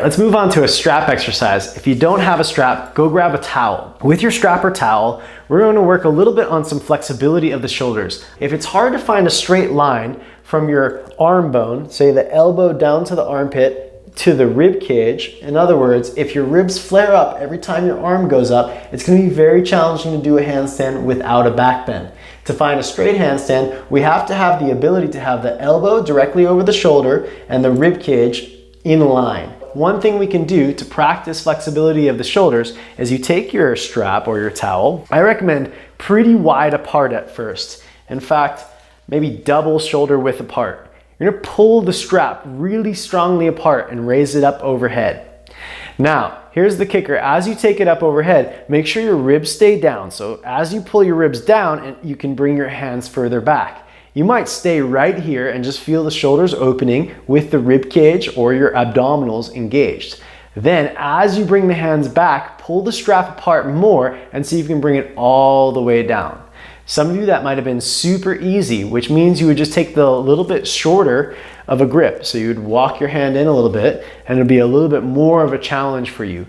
Let's move on to a strap exercise. If you don't have a strap, go grab a towel. With your strap or towel, we're going to work a little bit on some flexibility of the shoulders. If it's hard to find a straight line from your arm bone, say the elbow down to the armpit to the rib cage, in other words, if your ribs flare up every time your arm goes up, it's going to be very challenging to do a handstand without a back bend. To find a straight handstand, we have to have the ability to have the elbow directly over the shoulder and the rib cage in line. One thing we can do to practice flexibility of the shoulders is you take your strap or your towel. I recommend pretty wide apart at first. In fact, maybe double shoulder width apart. You're gonna pull the strap really strongly apart and raise it up overhead. Now, here's the kicker. As you take it up overhead, make sure your ribs stay down. So as you pull your ribs down, and you can bring your hands further back. You might stay right here and just feel the shoulders opening with the rib cage or your abdominals engaged. Then as you bring the hands back, pull the strap apart more and see if you can bring it all the way down. Some of you that might have been super easy, which means you would just take the little bit shorter of a grip. So you would walk your hand in a little bit and it'd be a little bit more of a challenge for you.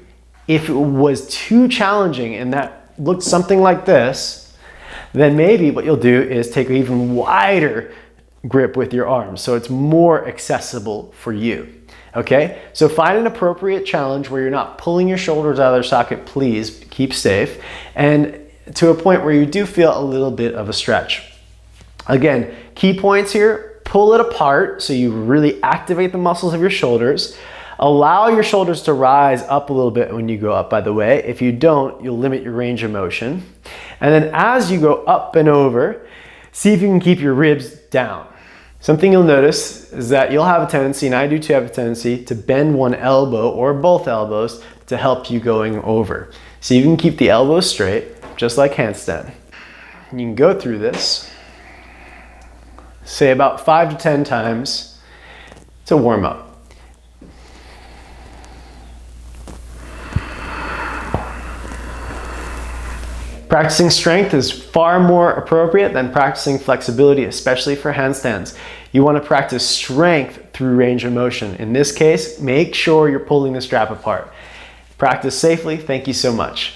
If it was too challenging and that looked something like this, then maybe what you'll do is take an even wider grip with your arms so it's more accessible for you. Okay, so find an appropriate challenge where you're not pulling your shoulders out of their socket, please keep safe, and to a point where you do feel a little bit of a stretch. Again, key points here: pull it apart so you really activate the muscles of your shoulders. Allow your shoulders to rise up a little bit when you go up, by the way. If you don't, you'll limit your range of motion. And then as you go up and over, see if you can keep your ribs down. Something you'll notice is that you'll have a tendency, and I do too have a tendency, to bend one elbow or both elbows to help you going over. So you can keep the elbows straight, just like handstand. You can go through this, say about 5 to 10 times to warm up. Practicing strength is far more appropriate than practicing flexibility, especially for handstands. You want to practice strength through range of motion. In this case, make sure you're pulling the strap apart. Practice safely. Thank you so much.